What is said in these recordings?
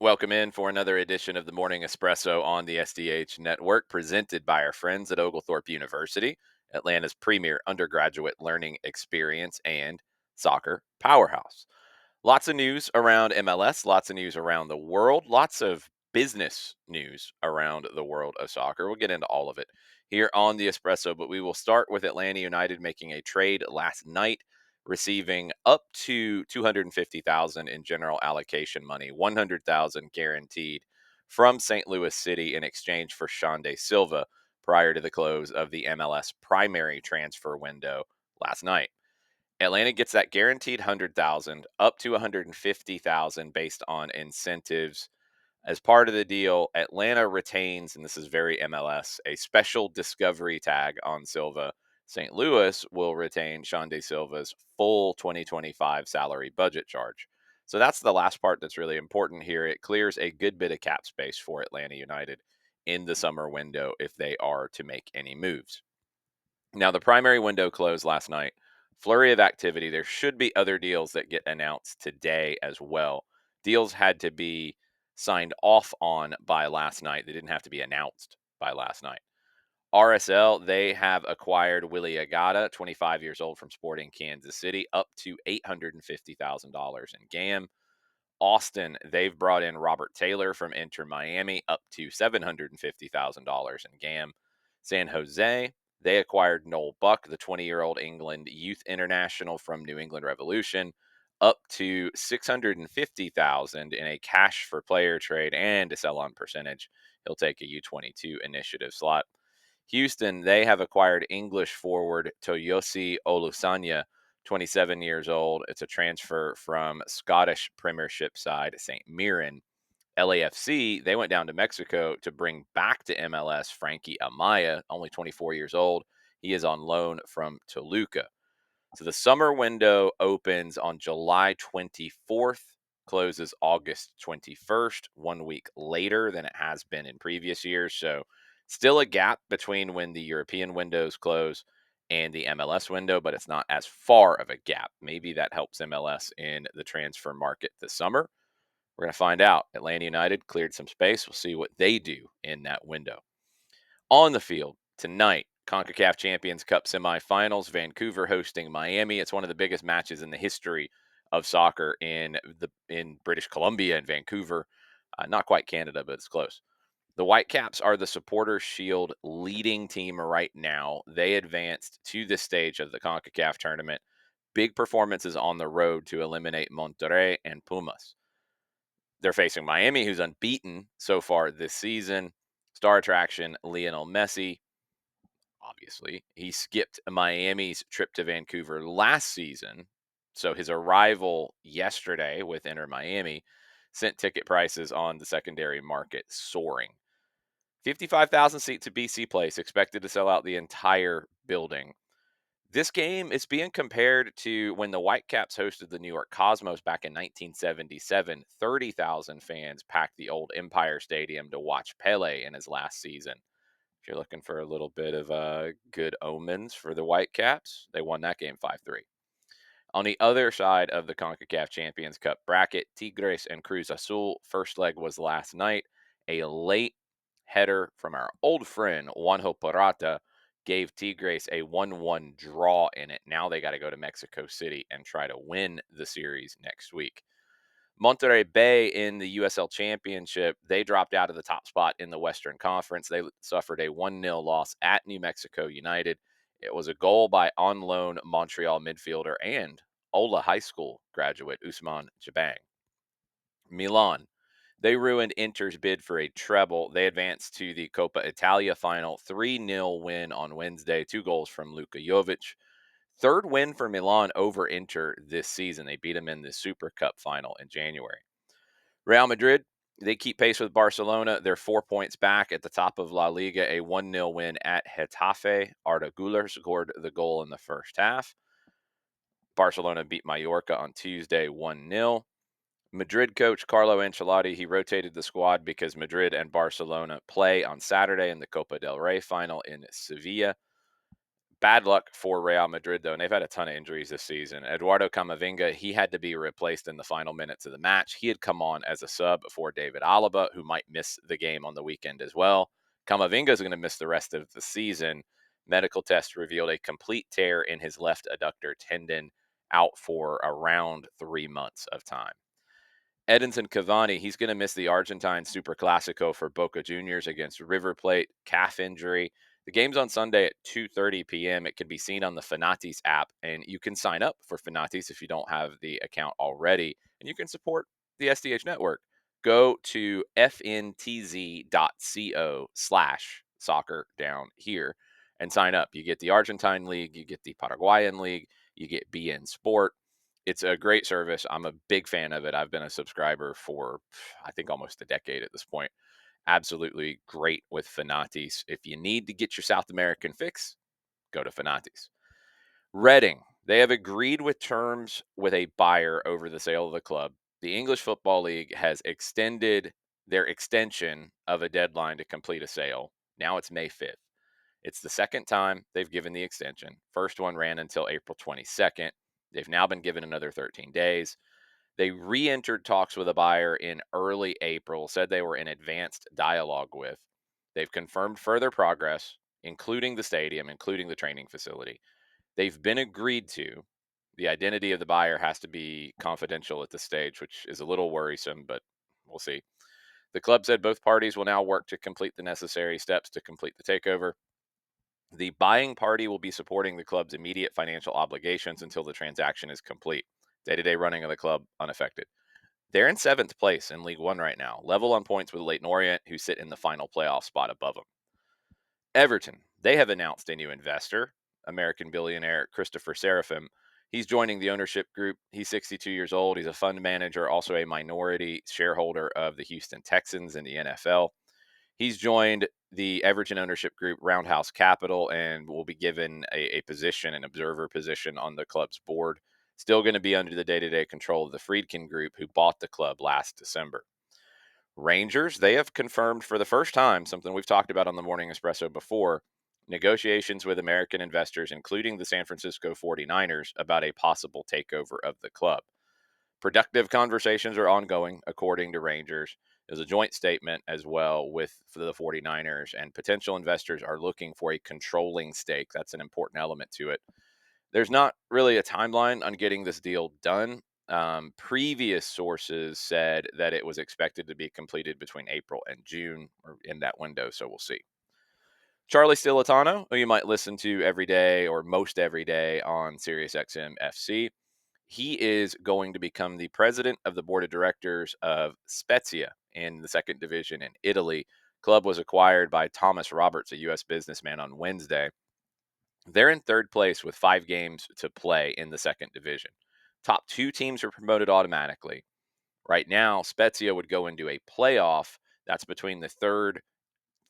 Welcome in for another edition of the Morning Espresso on the SDH Network, presented by our friends at Oglethorpe University, Atlanta's premier undergraduate learning experience and soccer powerhouse. Lots of news around MLS, lots of news around the world, lots of business news around the world of soccer. We'll get into all of it here on the Espresso, but we will start with Atlanta United making a trade last night, receiving up to 250,000 in general allocation money, 100,000 guaranteed from St. Louis City in exchange for Xande Silva prior to the close of the MLS primary transfer window last night. Atlanta gets that guaranteed 100,000 up to 150,000 based on incentives. As part of the deal, Atlanta retains, and this is very MLS, a special discovery tag on Silva. St. Louis will retain Xande Silva's full 2025 salary budget charge. So that's the last part that's really important here. It clears a good bit of cap space for Atlanta United in the summer window if they are to make any moves. Now, the primary window closed last night. Flurry of activity. There should be other deals that get announced today as well. Deals had to be signed off on by last night. They didn't have to be announced by last night. RSL, they have acquired Willy Agada, 25 years old from Sporting Kansas City, up to $850,000 in GAM. Austin, they've brought in Robert Taylor from Inter Miami, up to $750,000 in GAM. San Jose, they acquired Noel Buck, the 20-year-old England youth international from New England Revolution, up to $650,000 in a cash for player trade and a sell on percentage. He'll take a U22 initiative slot. Houston, they have acquired English forward Toyosi Olusanya, 27 years old. It's a transfer from Scottish Premiership side St. Mirren. LAFC, they went down to Mexico to bring back to MLS Frankie Amaya, only 24 years old. He is on loan from Toluca. So the summer window opens on July 24th, closes August 21st, 1 week later than it has been in previous years. So still a gap between when the European windows close and the MLS window, but it's not as far of a gap. Maybe that helps MLS in the transfer market this summer. We're going to find out. Atlanta United cleared some space. We'll see what they do in that window. On the field tonight, CONCACAF Champions Cup semifinals, Vancouver hosting Miami. It's one of the biggest matches in the history of soccer in British Columbia and Vancouver. Not quite Canada, but it's close. The Whitecaps are the Supporters Shield leading team right now. They advanced to this stage of the CONCACAF tournament. Big performances on the road to eliminate Monterrey and Pumas. They're facing Miami, who's unbeaten so far this season. Star attraction, Lionel Messi. Obviously, he skipped Miami's trip to Vancouver last season. So his arrival yesterday with Inter Miami sent ticket prices on the secondary market soaring. 55,000 seats at BC Place, expected to sell out the entire building. This game is being compared to when the Whitecaps hosted the New York Cosmos back in 1977. 30,000 fans packed the old Empire Stadium to watch Pele in his last season. If you're looking for a little bit of good omens for the Whitecaps, they won that game 5-3. On the other side of the CONCACAF Champions Cup bracket, Tigres and Cruz Azul. First leg was last night. A late header from our old friend Juanjo Purata gave Tigres a 1-1 draw in it. Now they got to go to Mexico City and try to win the series next week. Monterrey Bay in the USL Championship, they dropped out of the top spot in the Western Conference. They suffered a 1-0 loss at New Mexico United. It was a goal by on loan Montreal midfielder and Ola High School graduate Usman Jabang. Milan, they ruined Inter's bid for a treble. They advanced to the Coppa Italia final, 3-0 win on Wednesday, 2 goals from Luka Jovic. Third win for Milan over Inter this season. They beat them in the Super Cup final in January. Real Madrid, they keep pace with Barcelona. They're 4 points back at the top of La Liga, a 1-0 win at Getafe. Arda Güler scored the goal in the first half. Barcelona beat Mallorca on Tuesday 1-0. Madrid coach Carlo Ancelotti, he rotated the squad because Madrid and Barcelona play on Saturday in the Copa del Rey final in Sevilla. Bad luck for Real Madrid, though, and they've had a ton of injuries this season. Eduardo Camavinga, he had to be replaced in the final minutes of the match. He had come on as a sub for David Alaba, who might miss the game on the weekend as well. Camavinga is going to miss the rest of the season. Medical tests revealed a complete tear in his left adductor tendon, out for around 3 months of time. Edinson Cavani, he's going to miss the Argentine Super Clasico for Boca Juniors against River Plate, calf injury. The game's on Sunday at 2:30 p.m. It can be seen on the Fanatis app, and you can sign up for Fanatis if you don't have the account already, and you can support the SDH Network. Go to fntz.co/soccer down here and sign up. You get the Argentine League, you get the Paraguayan League, you get BN Sport. It's a great service. I'm a big fan of it. I've been a subscriber for, I think, almost a decade at this point. Absolutely great with Fanatis. If you need to get your South American fix, go to Fanatis. Reading, they have agreed with terms with a buyer over the sale of the club. The English Football League has extended their extension of a deadline to complete a sale. Now it's May 5th. It's the second time they've given the extension. First one ran until April 22nd. They've now been given another 13 days. They re entered talks with a buyer in early April, said they were in advanced dialogue with. They've confirmed further progress, including the stadium, including the training facility. They've been agreed to. The identity of the buyer has to be confidential at this stage, which is a little worrisome, but we'll see. The club said both parties will now work to complete the necessary steps to complete the takeover. The buying party will be supporting the club's immediate financial obligations until the transaction is complete. Day-to-day running of the club unaffected. They're in seventh place in League One right now, level on points with Leyton Orient, who sit in the final playoff spot above them. Everton, they have announced a new investor, American billionaire Christopher Seraphim. He's joining the ownership group. He's 62 years old. He's a fund manager, also a minority shareholder of the Houston Texans in the NFL. He's joined the Everton ownership group, Roundhouse Capital, and will be given a position, an observer position on the club's board. Still going to be under the day-to-day control of the Friedkin Group, who bought the club last December. Rangers, they have confirmed for the first time something we've talked about on the Morning Espresso before, negotiations with American investors, including the San Francisco 49ers, about a possible takeover of the club. Productive conversations are ongoing, according to Rangers. There's a joint statement as well with the 49ers, and potential investors are looking for a controlling stake. That's an important element to it. There's not really a timeline on getting this deal done. Previous sources said that it was expected to be completed between April and June, or in that window, so we'll see. Charlie Stilitano, who you might listen to every day or most every day on SiriusXM FC, he is going to become the president of the board of directors of Spezia in the second division in Italy. Club was acquired by Thomas Roberts, a U.S. businessman, on Wednesday. They're in third place with 5 games to play in the second division. Top 2 teams are promoted automatically. Right now, Spezia would go into a playoff that's between the third,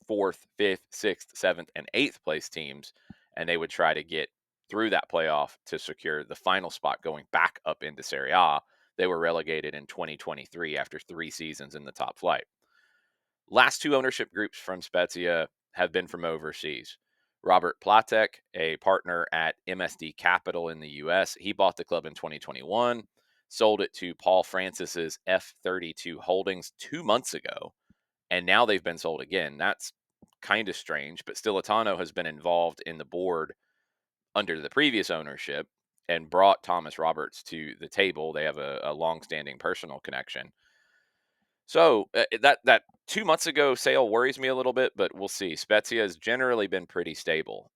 fourth, fifth, sixth, seventh, and eighth place teams, and they would try to get through that playoff to secure the final spot going back up into Serie A. They were relegated in 2023 after 3 seasons in the top flight. Last 2 ownership groups from Spezia have been from overseas. Robert Platek, a partner at MSD Capital in the U.S., he bought the club in 2021, sold it to Paul Francis's F32 Holdings 2 months ago, and now they've been sold again. That's kind of strange, but Stilitano has been involved in the board under the previous ownership and brought Thomas Roberts to the table. They have a long-standing personal connection. So that 2 months ago sale worries me a little bit, but we'll see. Spezia has generally been pretty stable.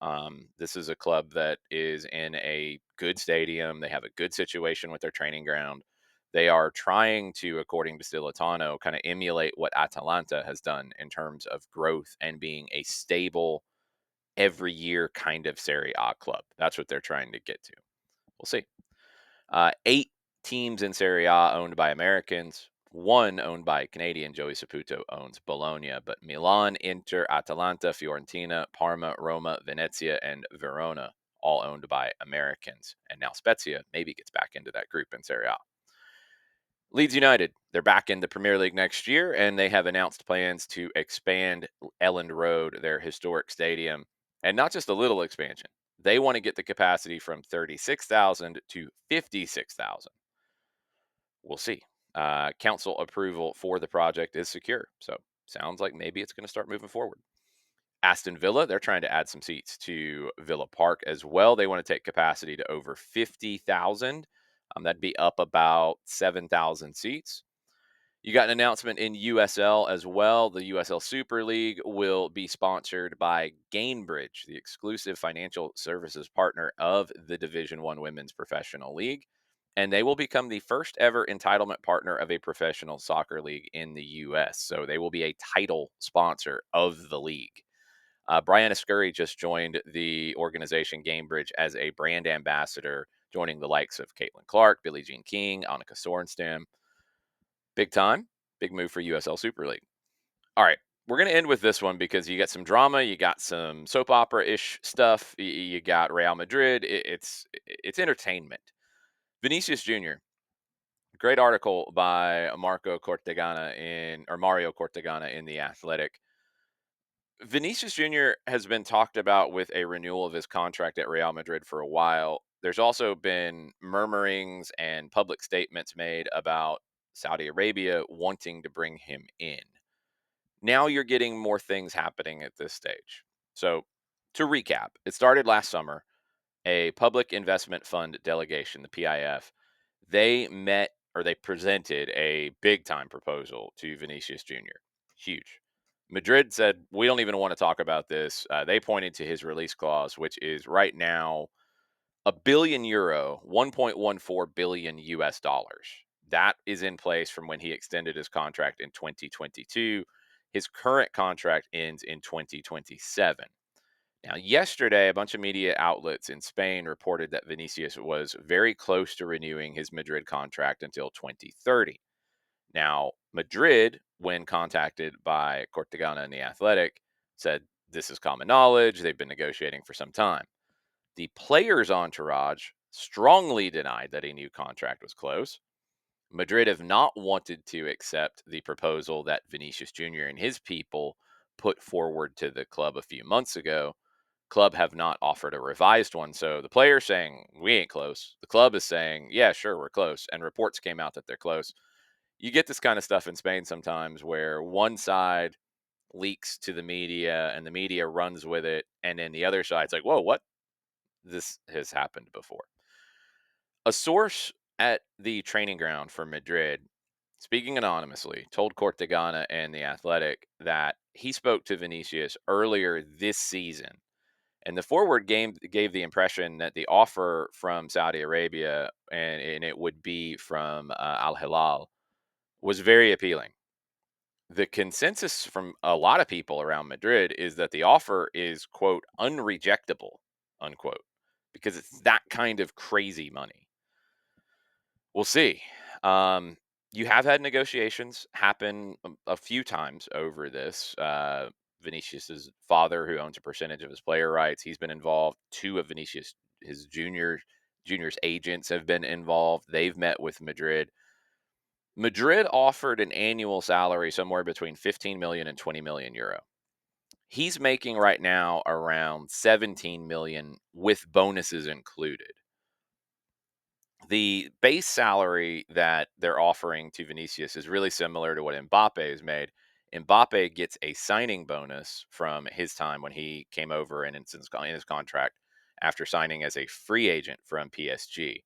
This is a club that is in a good stadium. They have a good situation with their training ground. They are trying to, according to Stilitano, kind of emulate what Atalanta has done in terms of growth and being a stable, every year kind of Serie A club. That's what they're trying to get to. We'll see. 8 teams in Serie A owned by Americans. 1 owned by Canadian. Joey Saputo owns Bologna, but Milan, Inter, Atalanta, Fiorentina, Parma, Roma, Venezia, and Verona, all owned by Americans. And now Spezia maybe gets back into that group in Serie A. Leeds United, they're back in the Premier League next year, and they have announced plans to expand Elland Road, their historic stadium, and not just a little expansion. They want to get the capacity from 36,000 to 56,000. We'll see. Council approval for the project is secure. So sounds like maybe it's going to start moving forward. Aston Villa, they're trying to add some seats to Villa Park as well. They want to take capacity to over 50,000. That'd be up about 7,000 seats. You got an announcement in USL as well. The USL Super League will be sponsored by Gainbridge, the exclusive financial services partner of the Division One Women's Professional League. And they will become the first ever entitlement partner of a professional soccer league in the U.S. So they will be a title sponsor of the league. Brianna Scurry just joined the organization Gamebridge as a brand ambassador, joining the likes of Caitlin Clark, Billie Jean King, Annika Sorenstam. Big time, big move for USL Super League. All right, we're going to end with this one because you got some drama, you got some soap opera-ish stuff, you got Real Madrid. It's entertainment. Vinicius Jr. Great article by Mario Cortegana in the Athletic. Vinicius Jr. has been talked about with a renewal of his contract at Real Madrid for a while. There's also been murmurings and public statements made about Saudi Arabia wanting to bring him in. Now you're getting more things happening at this stage. So, to recap, it started last summer. A public investment fund delegation, the PIF, they met or they presented a big time proposal to Vinicius Jr. Huge. Madrid said, we don't even want to talk about this. They pointed to his release clause, which is right now €1 billion, 1.14 billion US dollars. That is in place from when he extended his contract in 2022. His current contract ends in 2027. Now, yesterday, a bunch of media outlets in Spain reported that Vinicius was very close to renewing his Madrid contract until 2030. Now, Madrid, when contacted by Cortegana and the Athletic, said this is common knowledge. They've been negotiating for some time. The player's entourage strongly denied that a new contract was close. Madrid have not wanted to accept the proposal that Vinicius Jr. and his people put forward to the club a few months ago. Club have not offered a revised one. So the player's saying, we ain't close. The club is saying, yeah, sure, we're close. And reports came out that they're close. You get this kind of stuff in Spain sometimes where one side leaks to the media and the media runs with it. And then the other side's like, whoa, what? This has happened before. A source at the training ground for Madrid, speaking anonymously, told Cortegana and The Athletic that he spoke to Vinicius earlier this season. And the forward game gave the impression that the offer from Saudi Arabia, and it would be from Al Hilal, was very appealing. The consensus from a lot of people around Madrid is that the offer is, quote, unrejectable, unquote, because it's that kind of crazy money. We'll see. You have had negotiations happen a few times over this. Vinicius's father, who owns a percentage of his player rights, he's been involved. Two of Vinicius, his junior's agents have been involved. They've met with Madrid. Madrid offered an annual salary somewhere between 15 million and 20 million euro. He's making right now around 17 million with bonuses included. The base salary that they're offering to Vinicius is really similar to what Mbappe has made. Mbappe gets a signing bonus from his time when he came over and in his contract after signing as a free agent from PSG.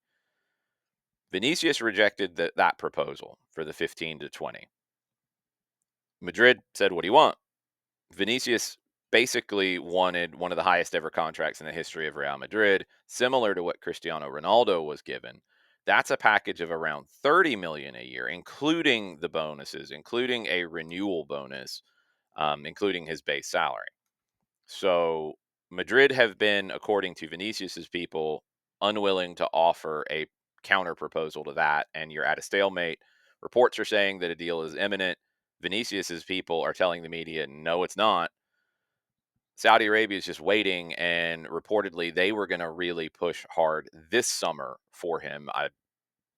Vinicius rejected that proposal for the 15 to 20. Madrid said, what do you want? Vinicius basically wanted one of the highest ever contracts in the history of Real Madrid, similar to what Cristiano Ronaldo was given. That's a package of around 30 million a year, including the bonuses, including a renewal bonus, including his base salary. So Madrid have been, according to Vinicius's people, unwilling to offer a counter proposal to that, and you're at a stalemate. Reports are saying that a deal is imminent. Vinicius's people are telling the media, no, it's not. Saudi Arabia is just waiting, and reportedly they were going to really push hard this summer for him. I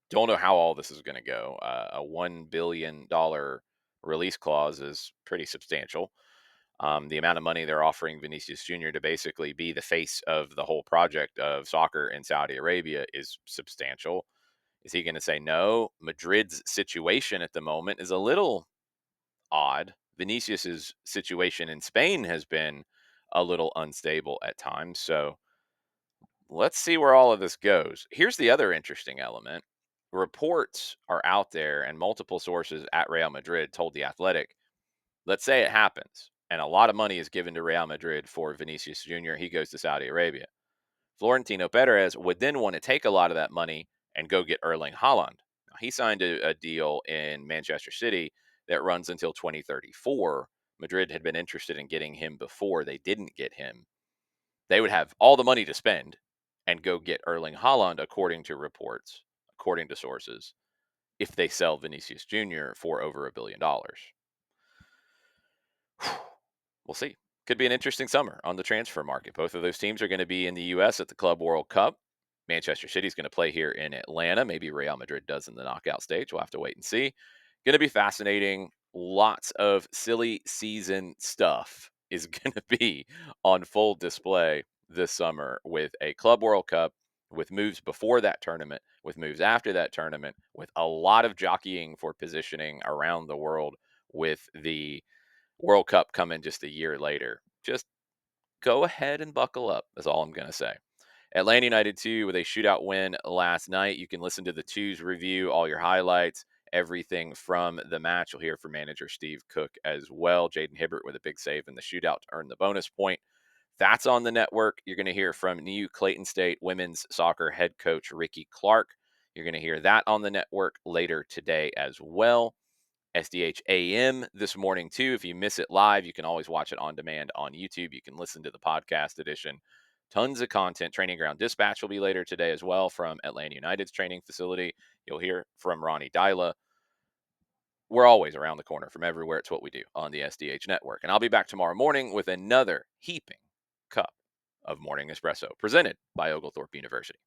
don't know how all this is going to go. A $1 billion release clause is pretty substantial. The amount of money they're offering Vinicius Jr. to basically be the face of the whole project of soccer in Saudi Arabia is substantial. Is he going to say no? Madrid's situation at the moment is a little odd. Vinicius's situation in Spain has been a little unstable at times. So let's see where all of this goes. Here's the other interesting element. Reports are out there, and multiple sources at Real Madrid told The Athletic, let's say it happens, and a lot of money is given to Real Madrid for Vinicius Jr. He goes to Saudi Arabia. Florentino Perez would then want to take a lot of that money and go get Erling Haaland. Now, he signed a deal in Manchester City that runs until 2034. Madrid had been interested in getting him before they didn't get him. They would have all the money to spend and go get Erling Haaland, according to reports, according to sources, if they sell Vinicius Jr. for over $1 billion. We'll see. Could be an interesting summer on the transfer market. Both of those teams are going to be in the U.S. at the Club World Cup. Manchester City is going to play here in Atlanta. Maybe Real Madrid does in the knockout stage. We'll have to wait and see. Going to be fascinating. Lots of silly season stuff is going to be on full display this summer with a Club World Cup, with moves before that tournament, with moves after that tournament, with a lot of jockeying for positioning around the world, with the World Cup coming just a year later. Just go ahead and buckle up, is all I'm going to say. Atlanta United 2 with a shootout win last night. You can listen to the twos review, all your highlights, everything from the match. You'll hear from manager Steve Cook as well. Jaden Hibbert with a big save in the shootout to earn the bonus point. That's on the network. You're going to hear from new Clayton State women's soccer head coach Ricky Clark. You're going to hear that on the network later today as well. SDH AM this morning, too. If you miss it live, you can always watch it on demand on YouTube. You can listen to the podcast edition. Tons of content. Training Ground Dispatch will be later today as well from Atlanta United's training facility. You'll hear from Ronnie Dyla. We're always around the corner from everywhere. It's what we do on the SDH Network. And I'll be back tomorrow morning with another heaping cup of Morning Espresso presented by Oglethorpe University.